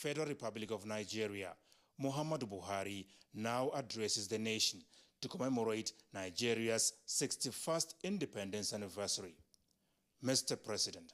Federal Republic of Nigeria, Muhammadu Buhari now addresses the nation to commemorate Nigeria's 61st independence anniversary. Mr. President.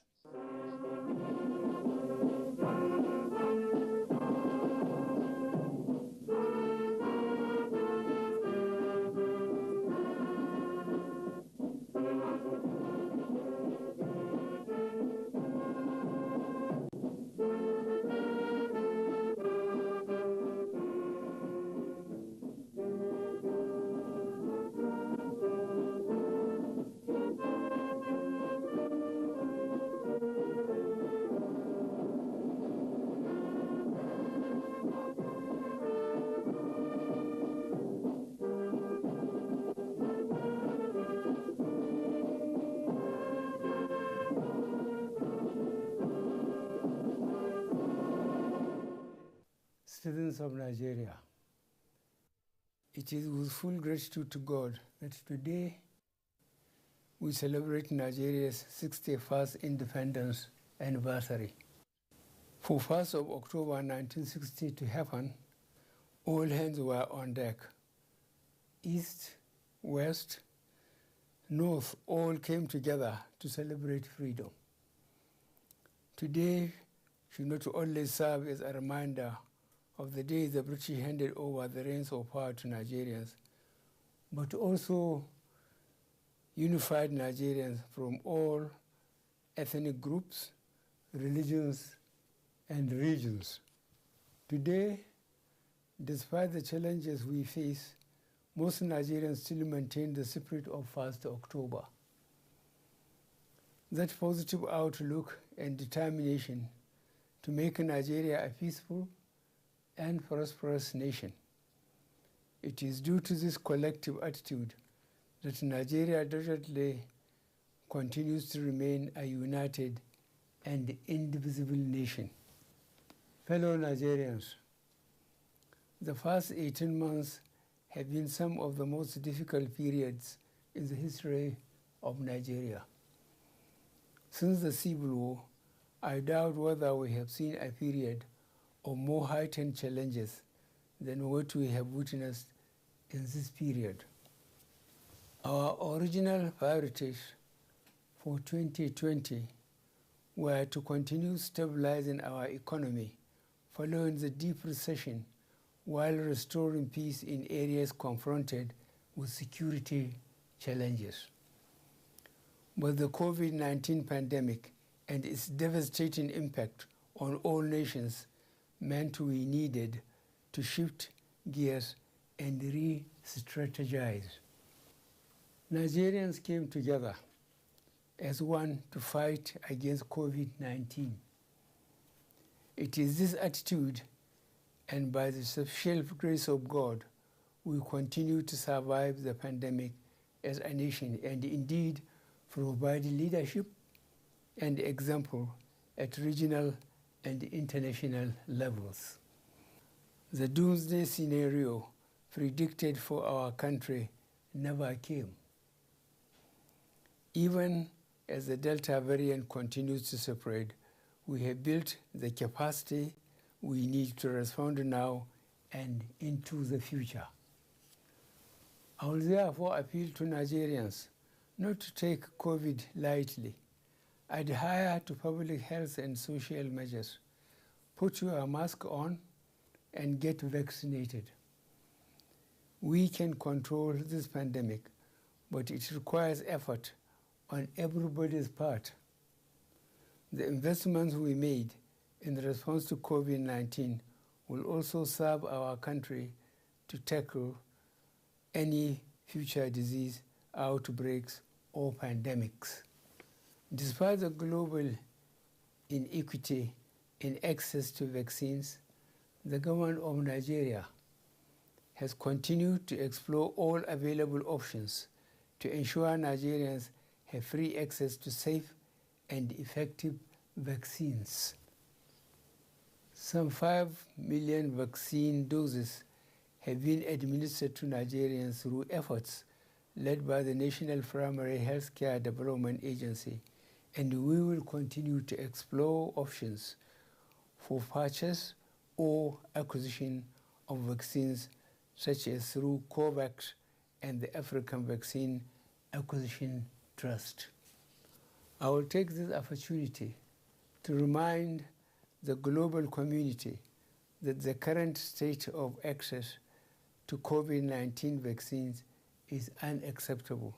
Citizens of Nigeria, it is with full gratitude to God that today we celebrate Nigeria's 61st independence anniversary. For 1st of October 1960 to happen, all hands were on deck. East, West, North all came together to celebrate freedom. Today should not only serve as a reminder of the day the British handed over the reins of power to Nigerians, but also unified Nigerians from all ethnic groups, religions, and regions. Today, despite the challenges we face, most Nigerians still maintain the spirit of 1st October. That positive outlook and determination to make Nigeria a peaceful and prosperous nation. It is due to this collective attitude that Nigeria doggedly continues to remain a united and indivisible nation. Fellow Nigerians, the first 18 months have been some of the most difficult periods in the history of Nigeria. Since the Civil War, I doubt whether we have seen a period of more heightened challenges than what we have witnessed in this period. Our original priorities for 2020 were to continue stabilizing our economy following the deep recession while restoring peace in areas confronted with security challenges. But the COVID-19 pandemic and its devastating impact on all nations meant we needed to shift gears and re-strategize. Nigerians came together as one to fight against COVID-19. It is this attitude, and by the special grace of God, we continue to survive the pandemic as a nation and indeed provide leadership and example at regional and international levels. The doomsday scenario predicted for our country never came. Even as the Delta variant continues to spread, we have built the capacity we need to respond now and into the future. I will therefore appeal to Nigerians not to take COVID lightly. Adhere to public health and social measures. Put your mask on and get vaccinated. We can control this pandemic, but it requires effort on everybody's part. The investments we made in response to COVID-19 will also serve our country to tackle any future disease outbreaks or pandemics. Despite the global inequity in access to vaccines, the government of Nigeria has continued to explore all available options to ensure Nigerians have free access to safe and effective vaccines. Some 5 million vaccine doses have been administered to Nigerians through efforts led by the National Primary Healthcare Development Agency, and we will continue to explore options for purchase or acquisition of vaccines such as through COVAX and the African Vaccine Acquisition Trust. I will take this opportunity to remind the global community that the current state of access to COVID-19 vaccines is unacceptable.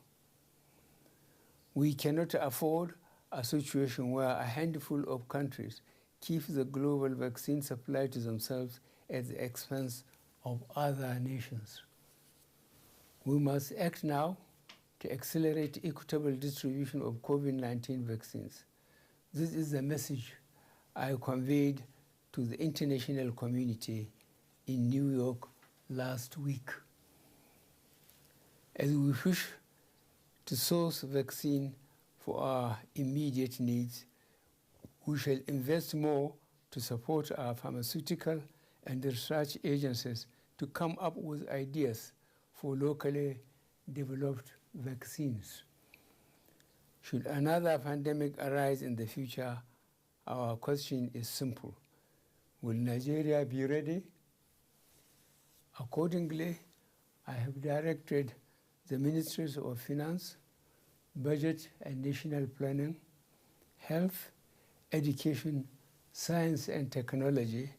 We cannot afford a situation where a handful of countries keep the global vaccine supply to themselves at the expense of other nations. We must act now to accelerate equitable distribution of COVID-19 vaccines. This is the message I conveyed to the international community in New York last week. As we push to source vaccine for our immediate needs, we shall invest more to support our pharmaceutical and research agencies to come up with ideas for locally developed vaccines. Should another pandemic arise in the future, our question is simple. Will Nigeria be ready? Accordingly, I have directed the Ministries of Finance, Budget and National Planning, Health, Education, Science and Technology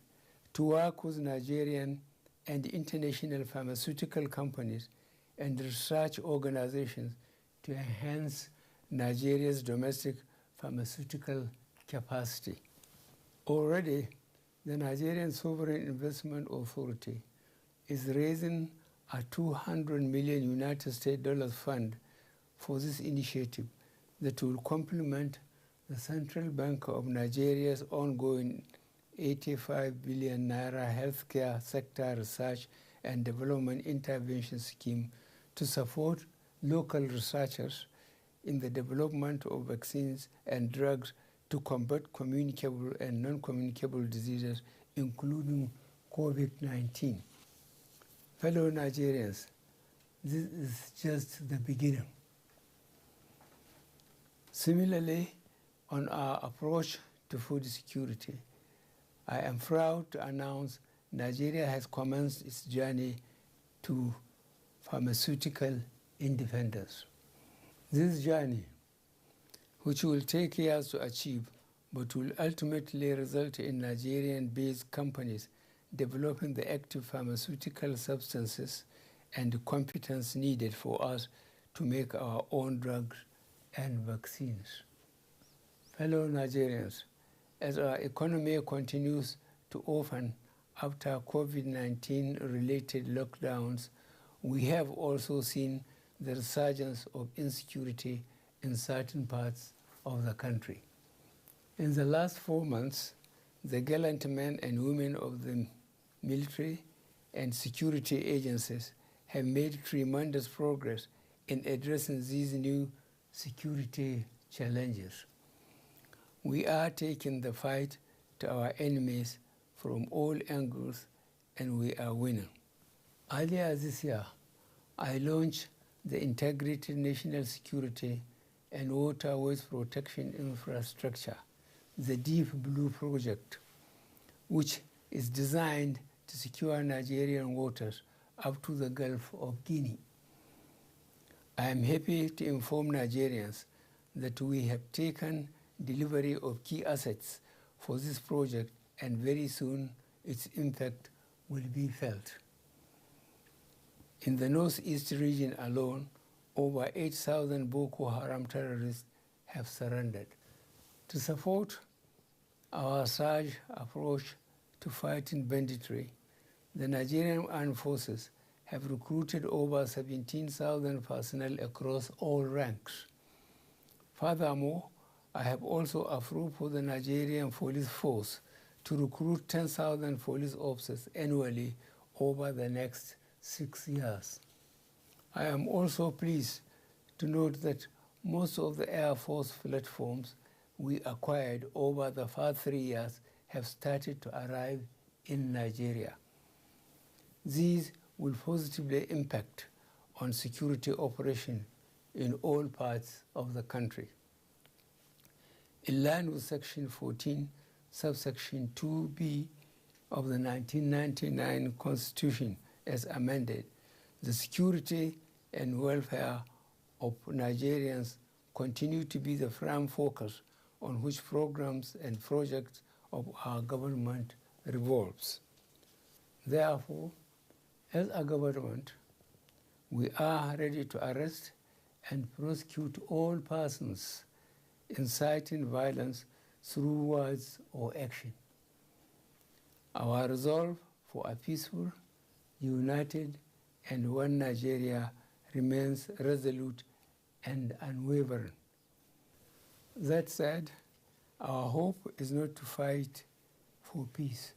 to work with Nigerian and international pharmaceutical companies and research organizations to enhance Nigeria's domestic pharmaceutical capacity. Already, the Nigerian Sovereign Investment Authority is raising a $200 million United States dollars fund for this initiative that will complement the Central Bank of Nigeria's ongoing 85 billion naira healthcare sector research and development intervention scheme to support local researchers in the development of vaccines and drugs to combat communicable and non-communicable diseases, including COVID-19. Fellow Nigerians, this is just the beginning. Similarly, on our approach to food security, I am proud to announce Nigeria has commenced its journey to pharmaceutical independence. This journey, which will take years to achieve, but will ultimately result in Nigerian-based companies developing the active pharmaceutical substances and the competence needed for us to make our own drugs and vaccines. Fellow Nigerians, as our economy continues to open after COVID-19 related lockdowns, we have also seen the resurgence of insecurity in certain parts of the country. In the last 4 months, the gallant men and women of the military and security agencies have made tremendous progress in addressing these new security challenges. We are taking the fight to our enemies from all angles, and we are winning. Earlier this year, I launched the Integrated National Security and Waterways Protection Infrastructure, the Deep Blue Project, which is designed to secure Nigerian waters up to the Gulf of Guinea. I am happy to inform Nigerians that we have taken delivery of key assets for this project, and very soon its impact will be felt. In the northeast region alone, over 8,000 Boko Haram terrorists have surrendered. To support our surge approach to fighting banditry, the Nigerian Armed Forces have recruited over 17,000 personnel across all ranks. Furthermore, I have also approved for the Nigerian Police Force to recruit 10,000 police officers annually over the next 6 years. I am also pleased to note that most of the Air Force platforms we acquired over the past 3 years have started to arrive in Nigeria. These will positively impact on security operation in all parts of the country. In line with Section 14, subsection 2B of the 1999 Constitution as amended, the security and welfare of Nigerians continue to be the prime focus on which programs and projects of our government revolves. Therefore, as a government, we are ready to arrest and prosecute all persons inciting violence through words or action. Our resolve for a peaceful, united, and one Nigeria remains resolute and unwavering. That said, our hope is not to fight for peace.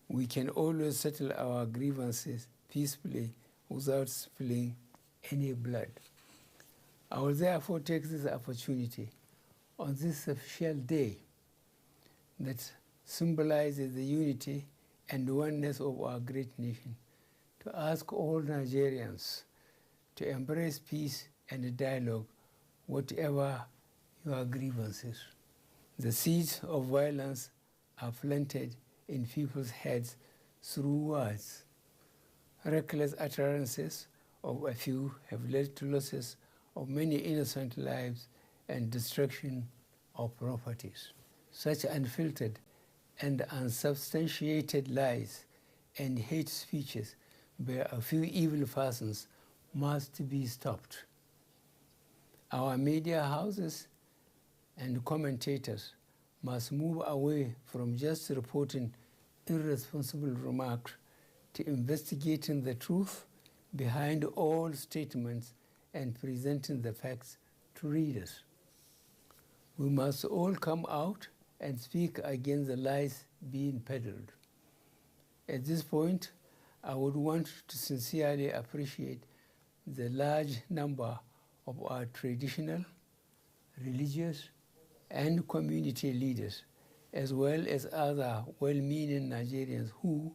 We can always settle our grievances peacefully without spilling any blood. I will therefore take this opportunity on this official day that symbolizes the unity and oneness of our great nation to ask all Nigerians to embrace peace and dialogue, whatever your grievances. The seeds of violence are planted in people's heads through words. Reckless utterances of a few have led to losses of many innocent lives and destruction of properties. Such unfiltered and unsubstantiated lies and hate speeches by a few evil persons must be stopped. Our media houses and commentators must move away from just reporting irresponsible remarks to investigating the truth behind all statements and presenting the facts to readers. We must all come out and speak against the lies being peddled. At this point, I would want to sincerely appreciate the large number of our traditional, religious, and community leaders, as well as other well-meaning Nigerians who,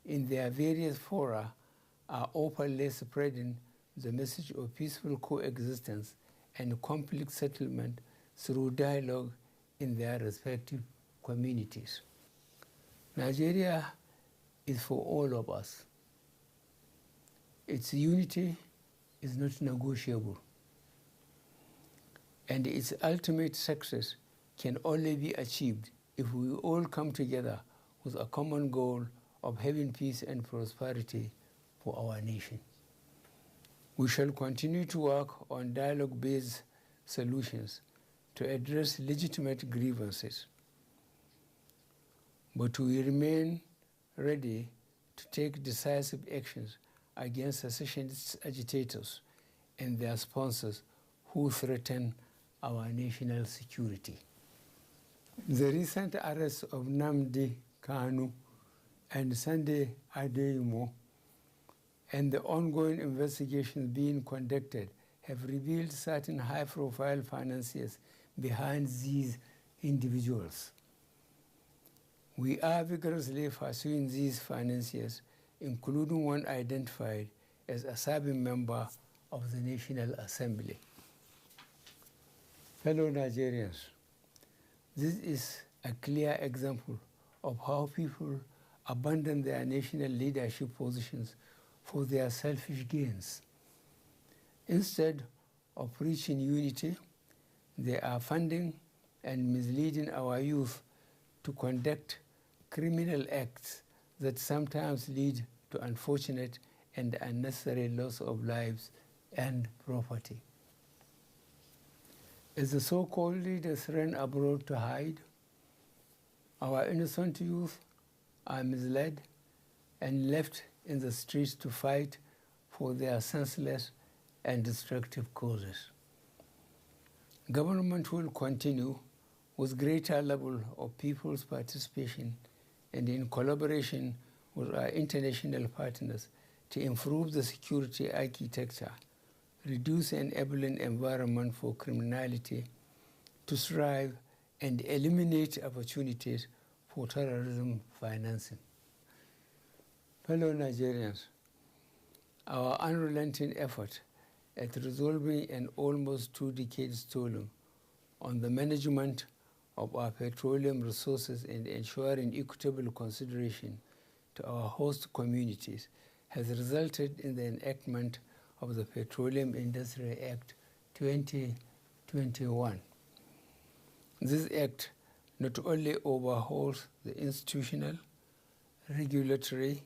in their various fora, are openly spreading the message of peaceful coexistence and conflict settlement through dialogue in their respective communities. Nigeria is for all of us. Its unity is not negotiable, and its ultimate success can only be achieved if we all come together with a common goal of having peace and prosperity for our nation. We shall continue to work on dialogue-based solutions to address legitimate grievances, but we remain ready to take decisive actions against secessionist agitators and their sponsors who threaten our national security. The recent arrests of Nnamdi Kanu and Sunday Adeyemo and the ongoing investigations being conducted have revealed certain high-profile financiers behind these individuals. We are vigorously pursuing these financiers, including one identified as a serving member of the National Assembly. Fellow Nigerians, this is a clear example of how people abandon their national leadership positions for their selfish gains. Instead of preaching unity, they are funding and misleading our youth to conduct criminal acts that sometimes lead to unfortunate and unnecessary loss of lives and property. As the so-called leaders run abroad to hide, our innocent youth are misled and left in the streets to fight for their senseless and destructive causes. Government will continue with greater level of people's participation and in collaboration with our international partners to improve the security architecture, reduce an enabling environment for criminality to thrive, and eliminate opportunities for terrorism financing. Fellow Nigerians, our unrelenting effort at resolving an almost 2 decades toil on the management of our petroleum resources and ensuring equitable consideration to our host communities has resulted in the enactment of the Petroleum Industry Act 2021. This act not only overhauls the institutional, regulatory,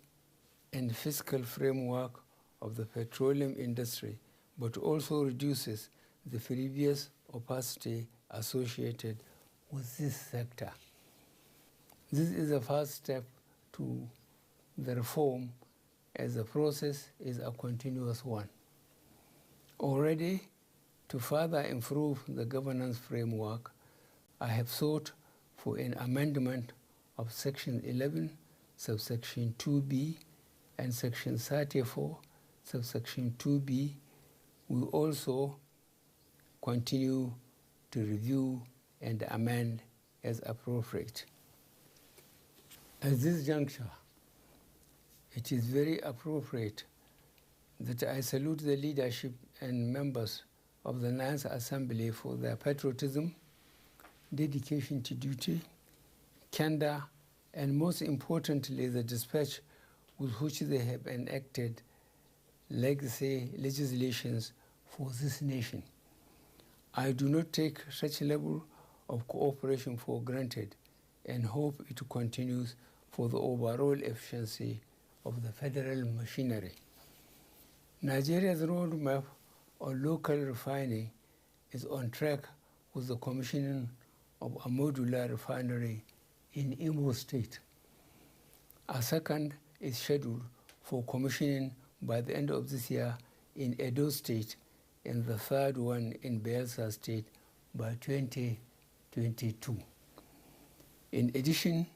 and fiscal framework of the petroleum industry, but also reduces the previous opacity associated with this sector. This is a first step to the reform, as the process is a continuous one. Already, to further improve the governance framework, I have sought for an amendment of Section 11, subsection 2b, and Section 34, subsection 2b. We also continue to review and amend as appropriate. At this juncture, it is very appropriate that I salute the leadership and members of the Ninth Assembly for their patriotism, dedication to duty, candor, and most importantly, the dispatch with which they have enacted legacy legislations for this nation. I do not take such level of cooperation for granted and hope it continues for the overall efficiency of the federal machinery. Nigeria's roadmap on local refining is on track with the commissioning of a modular refinery in Imo State. A second is scheduled for commissioning by the end of this year in Edo State, and the third one in Bayelsa State by 2022. In addition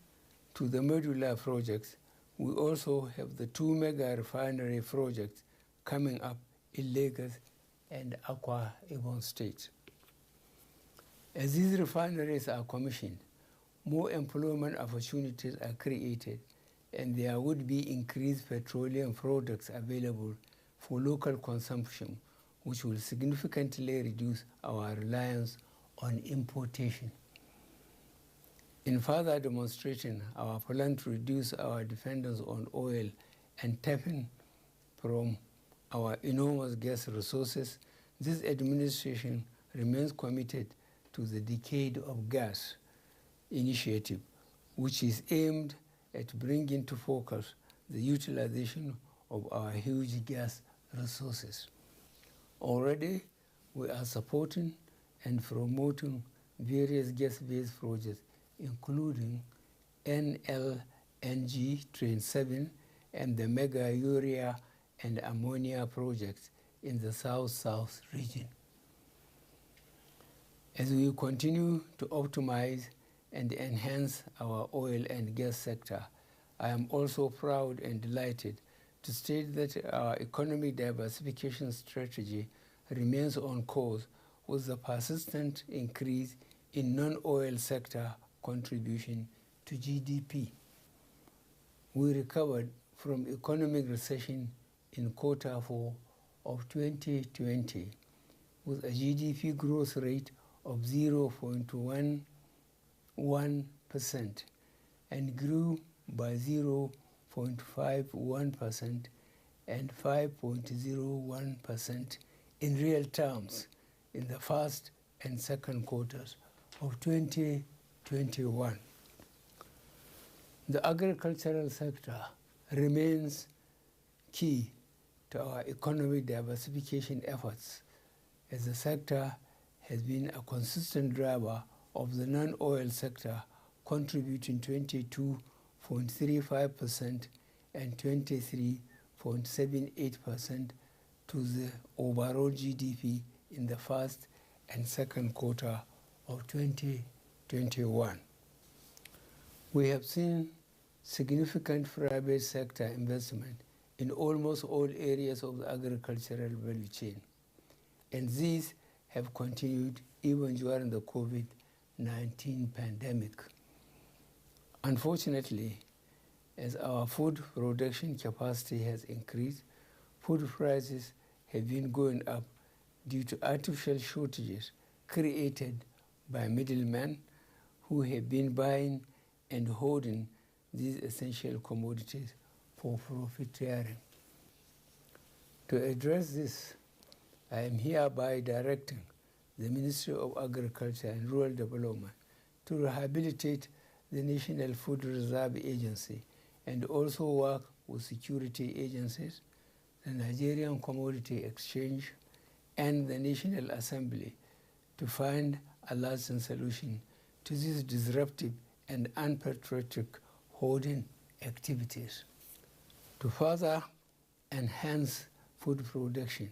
to the modular projects, we also have the two mega refinery projects coming up in Lagos and Akwa Ibom State. As these refineries are commissioned, more employment opportunities are created, and there would be increased petroleum products available for local consumption, which will significantly reduce our reliance on importation. In further demonstrating our plan to reduce our dependence on oil and tapping from our enormous gas resources, this administration remains committed to the Decade of Gas initiative, which is aimed at bringing to focus the utilization of our huge gas resources. Already, we are supporting and promoting various gas-based projects, including NLNG Train 7 and the mega urea and ammonia projects in the South-South region. As we continue to optimize and enhance our oil and gas sector, I am also proud and delighted to state that our economic diversification strategy remains on course with the persistent increase in non-oil sector contribution to GDP. We recovered from economic recession in Q4 of 2020 with a GDP growth rate of 0.11% and grew by 0.51% and 5.01% in real terms in the first and second quarters of 2021. The agricultural sector remains key to our economic diversification efforts, as the sector has been a consistent driver of the non-oil sector, contributing 22.35% and 23.78% to the overall GDP in the first and second quarter of 2021. We have seen significant private sector investment in almost all areas of the agricultural value chain, and these have continued even during the COVID-19 pandemic. Unfortunately, as our food production capacity has increased, food prices have been going up due to artificial shortages created by middlemen who who have been buying and holding these essential commodities for profiteering. To address this, I am hereby directing the Ministry of Agriculture and Rural Development to rehabilitate the National Food Reserve Agency and also work with security agencies, the Nigerian Commodity Exchange, and the National Assembly to find a lasting solution to these disruptive and unpatriotic hoarding activities. To further enhance food production,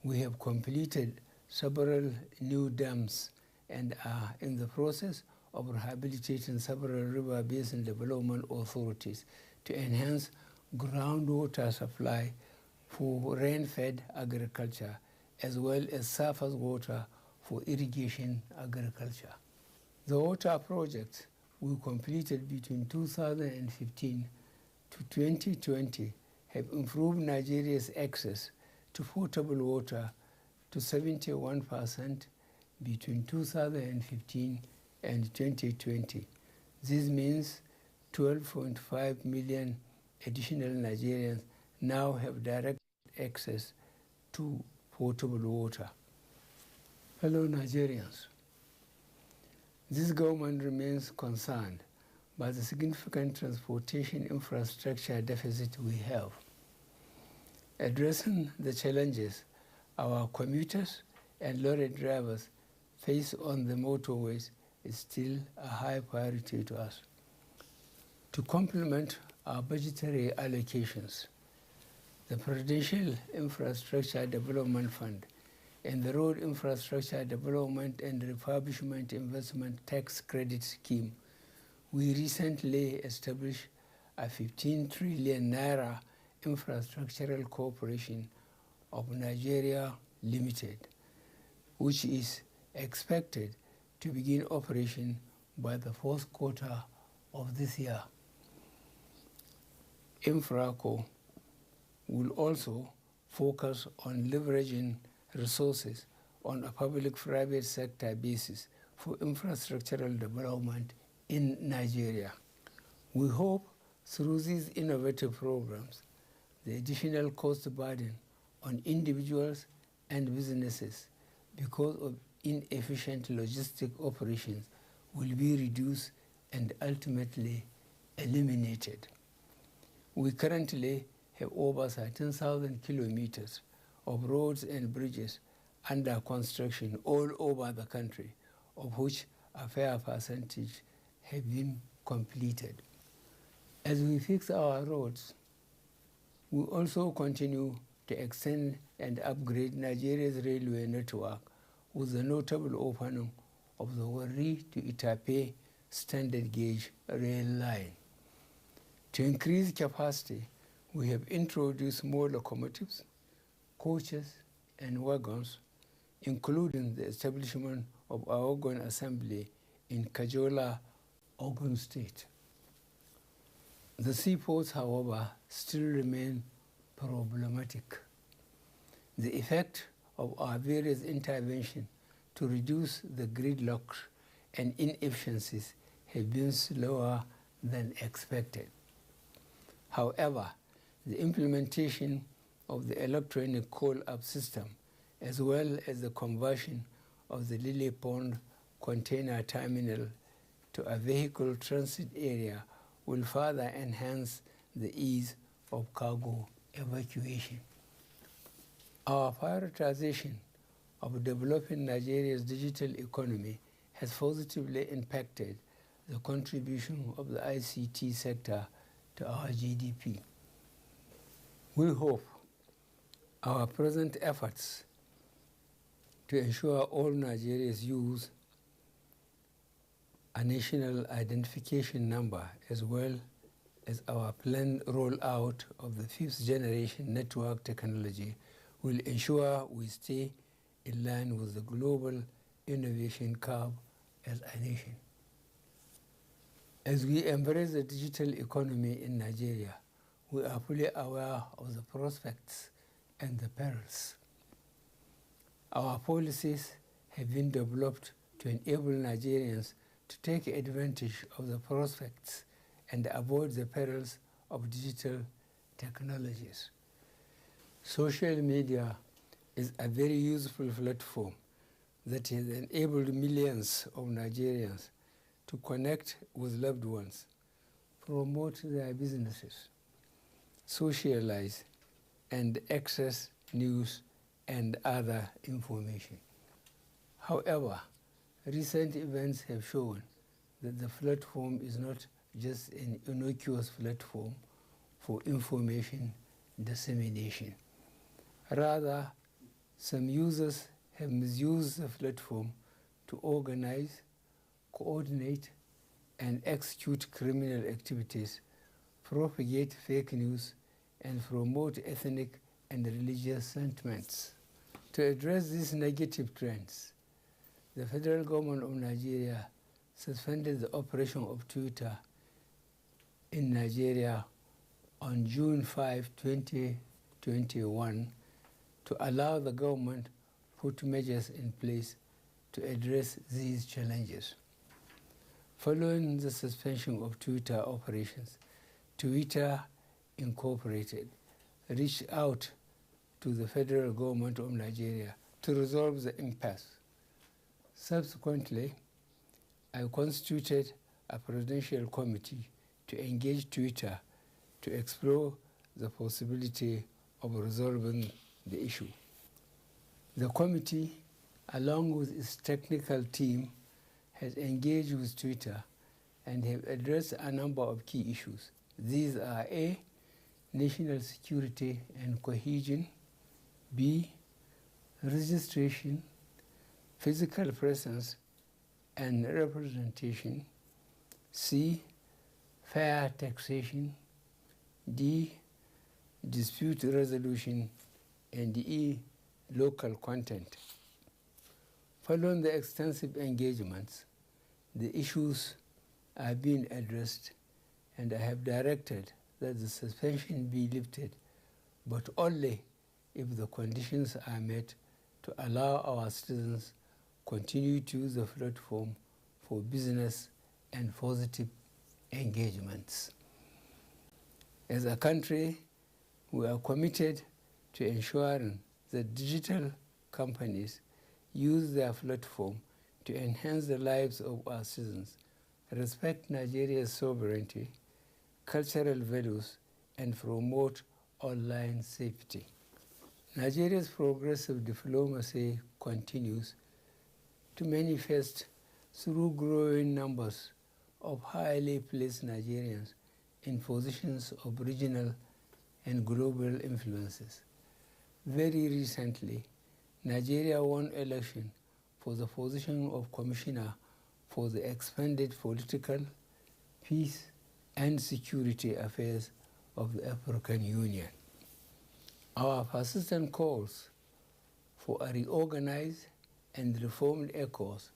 we have completed several new dams and are in the process of rehabilitating several river basin development authorities to enhance groundwater supply for rain-fed agriculture as well as surface water for irrigation agriculture. The water projects we completed between 2015 to 2020 have improved Nigeria's access to potable water to 71% between 2015 and 2020. This means 12.5 million additional Nigerians now have direct access to potable water. Fellow Nigerians, this government remains concerned by the significant transportation infrastructure deficit we have. Addressing the challenges our commuters and lorry drivers face on the motorways is still a high priority to us. To complement our budgetary allocations, the Prudential Infrastructure Development Fund and the Road Infrastructure Development and Refurbishment Investment Tax Credit Scheme, we recently established a 15 trillion naira infrastructural corporation of Nigeria Limited, which is expected to begin operation by the fourth quarter of this year. Infraco will also focus on leveraging resources on a public-private sector basis for infrastructural development in Nigeria. We hope through these innovative programs, the additional cost burden on individuals and businesses because of inefficient logistic operations will be reduced and ultimately eliminated. We currently have over 13,000 kilometers of roads and bridges under construction all over the country, of which a fair percentage have been completed. As we fix our roads, we also continue to extend and upgrade Nigeria's railway network with the notable opening of the Warri to Itape standard gauge rail line. To increase capacity, we have introduced more locomotives, coaches, and wagons, including the establishment of our wagon assembly in Kajola, Ogun State. The seaports, however, still remain problematic. The effect of our various interventions to reduce the gridlock and inefficiencies have been slower than expected. However, the implementation of the electronic call-up system, as well as the conversion of the Lily Pond container terminal to a vehicle transit area will further enhance the ease of cargo evacuation. Our prioritization of developing Nigeria's digital economy has positively impacted the contribution of the ICT sector to our GDP. We hope our present efforts to ensure all Nigerians use a national identification number, as well as our planned rollout of the fifth generation network technology, will ensure we stay in line with the global innovation curve as a nation. As we embrace the digital economy in Nigeria, we are fully aware of the prospects and the perils. Our policies have been developed to enable Nigerians to take advantage of the prospects and avoid the perils of digital technologies. Social media is a very useful platform that has enabled millions of Nigerians to connect with loved ones, promote their businesses, socialize, and access news and other information. However, recent events have shown that the platform is not just an innocuous platform for information dissemination. Rather, some users have misused the platform to organize, coordinate, and execute criminal activities, propagate fake news, and promote ethnic and religious sentiments. To address these negative trends, the federal government of Nigeria suspended the operation of Twitter in Nigeria on June 5, 2021, to allow the government to put measures in place to address these challenges. Following the suspension of Twitter operations, Twitter Incorporated reached out to the federal government of Nigeria to resolve the impasse. Subsequently, I constituted a presidential committee to engage Twitter to explore the possibility of resolving the issue. The committee, along with its technical team, has engaged with Twitter and have addressed a number of key issues. These are A, national security and cohesion; B, registration, physical presence and representation; C, fair taxation; D, dispute resolution; and E, local content. Following the extensive engagements, the issues are being addressed, and I have directed that the suspension be lifted, but only if the conditions are met to allow our citizens continue to use the platform for business and positive engagements. As a country, we are committed to ensuring that digital companies use their platform to enhance the lives of our citizens, respect Nigeria's sovereignty, cultural values, and promote online safety. Nigeria's progressive diplomacy continues to manifest through growing numbers of highly placed Nigerians in positions of regional and global influences. Very recently, Nigeria won election for the position of Commissioner for the Expanded Political, Peace and Security Affairs of the African Union. Our persistent calls for a reorganized and reformed ECOWAS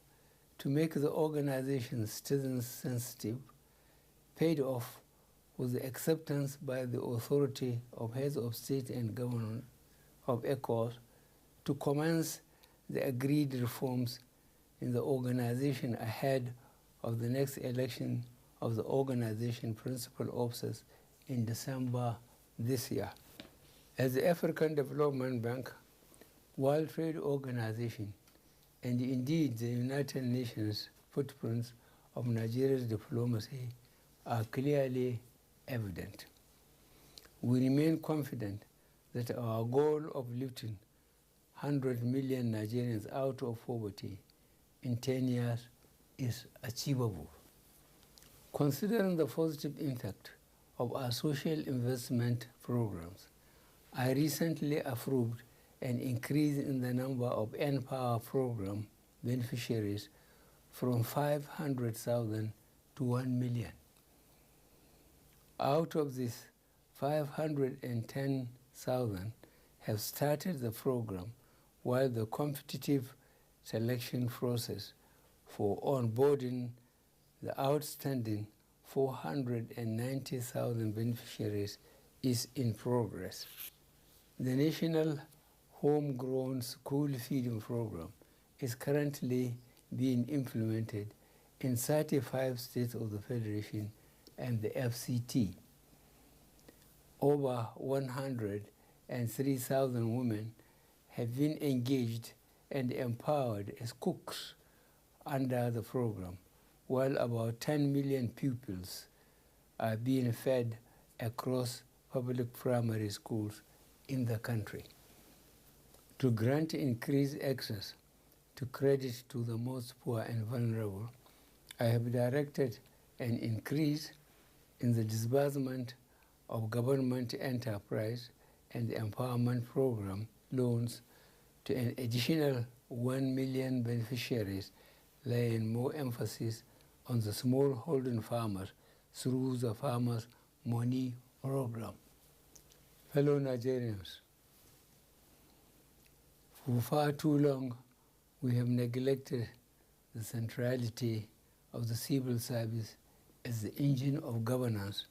to make the organization citizen-sensitive paid off with the acceptance by the authority of heads of state and government of ECOWAS to commence the agreed reforms in the organization ahead of the next election of the organization principal officers in December this year. As the African Development Bank, World Trade Organization, and indeed the United Nations footprints of Nigeria's diplomacy are clearly evident. We remain confident that our goal of lifting 100 million Nigerians out of poverty in 10 years is achievable. Considering the positive impact of our social investment programs, I recently approved an increase in the number of N-Power program beneficiaries from 500,000 to 1 million. Out of this, 510,000 have started the program, while the competitive selection process for onboarding the outstanding 490,000 beneficiaries is in progress. The National Homegrown School Feeding Program is currently being implemented in 35 states of the Federation and the FCT. Over 103,000 women have been engaged and empowered as cooks under the program, while about 10 million pupils are being fed across public primary schools in the country. To grant increased access to credit to the most poor and vulnerable, I have directed an increase in the disbursement of government enterprise and empowerment program loans to an additional 1 million beneficiaries, laying more emphasis on the smallholding farmers through the Farmers' Money Program. Fellow Nigerians, for far too long, we have neglected the centrality of the civil service as the engine of governance,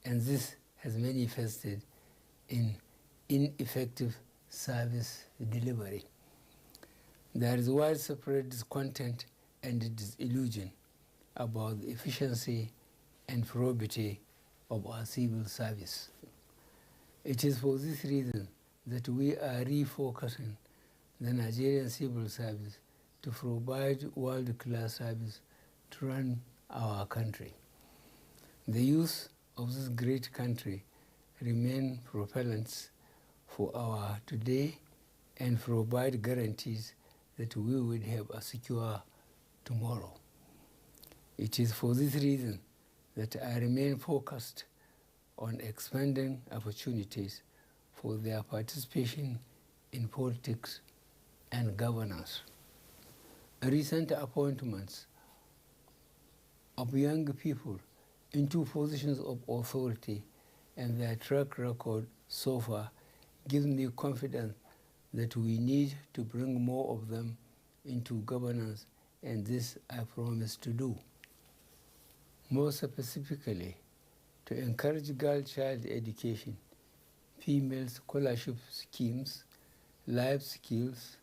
and this has manifested in ineffective service delivery. There is widespread discontent and disillusion about the efficiency and probity of our civil service. It is for this reason that we are refocusing the Nigerian civil service to provide world-class service to run our country. The youth of this great country remain propellants for our today and provide guarantees that we will have a secure tomorrow. It is for this reason that I remain focused on expanding opportunities for their participation in politics and governance. Recent appointments of young people into positions of authority and their track record so far gives me confidence that we need to bring more of them into governance, and this I promise to do. More specifically, to encourage girl-child education, female scholarship schemes, life skills,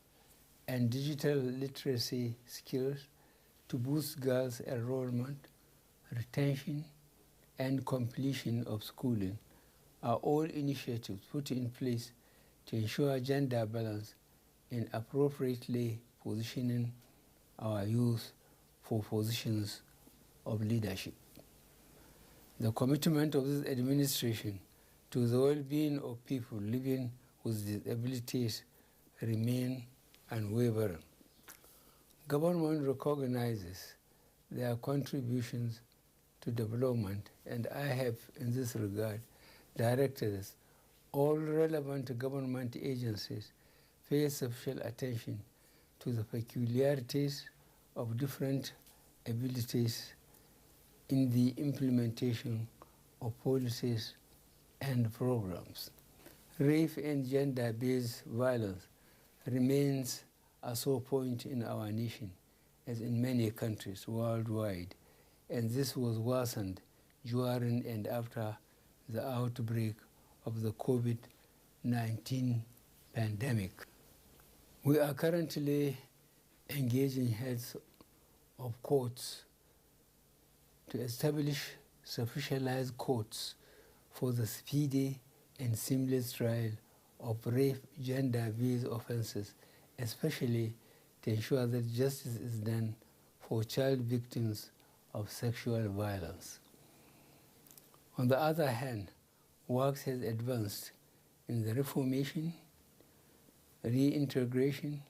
and digital literacy skills to boost girls' enrollment, retention, and completion of schooling are all initiatives put in place to ensure gender balance in appropriately positioning our youth for positions of leadership. The commitment of this administration to the well-being of people living with disabilities remain unwavering. Government recognizes their contributions to development, and I have, in this regard, directed all relevant government agencies pay special attention to the peculiarities of different abilities in the implementation of policies and programs. Rape and gender-based violence remains a sore point in our nation, as in many countries worldwide, and this was worsened during and after the outbreak of the COVID-19 pandemic. We are currently engaging heads of courts to establish specialized courts for the speedy and seamless trial of rape gender-based offenses, especially to ensure that justice is done for child victims of sexual violence. On the other hand, work has advanced in the reformation, reintegration,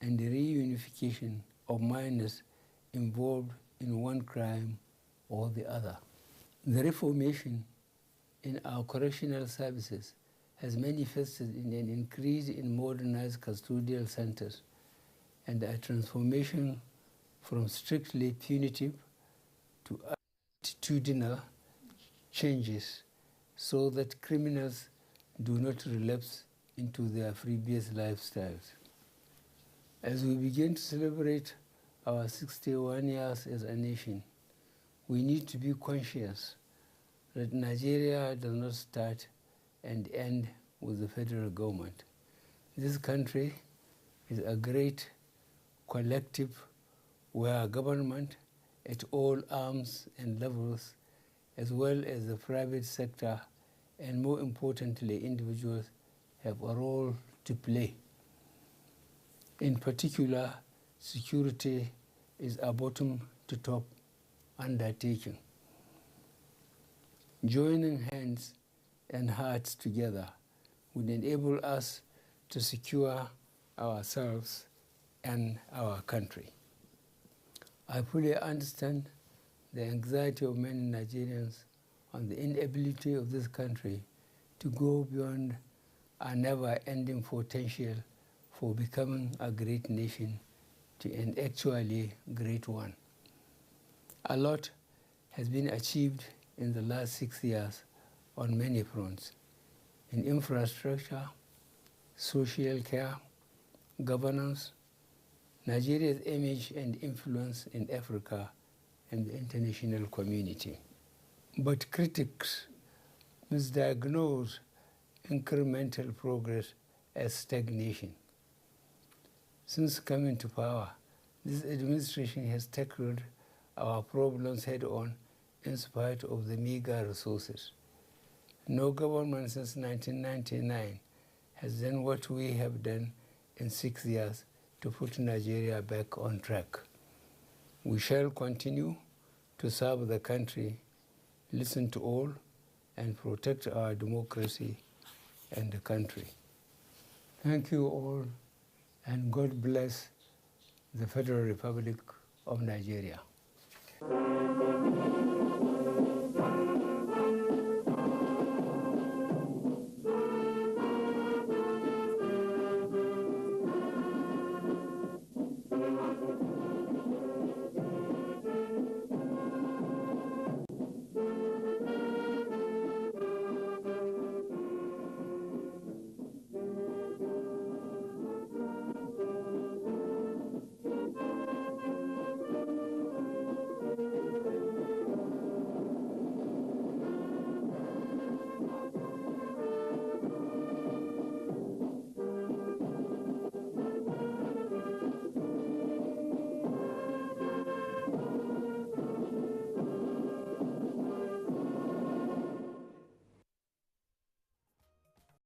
and reunification of minors involved in one crime or the other. The reformation in our correctional services has manifested in an increase in modernized custodial centers and a transformation from strictly punitive to attitudinal changes so that criminals do not relapse into their previous lifestyles. As we begin to celebrate our 61 years as a nation, we need to be conscious that Nigeria does not start and end with the federal government. This country is a great collective where government at all arms and levels, as well as the private sector, and more importantly, individuals have a role to play. In particular, security is a bottom-to-top undertaking. Joining hands and hearts together would enable us to secure ourselves and our country. I fully understand the anxiety of many Nigerians on the inability of this country to go beyond a never-ending potential for becoming a great nation to an actually great one. A lot has been achieved in the last 6 years on many fronts, in infrastructure, social care, governance, Nigeria's image and influence in Africa and the international community. But critics misdiagnose incremental progress as stagnation. Since coming to power, this administration has tackled our problems head-on in spite of the meager resources. No government since 1999 has done what we have done in 6 years to put Nigeria back on track. We shall continue to serve the country, listen to all, and protect our democracy and the country. Thank you all, and God bless the Federal Republic of Nigeria.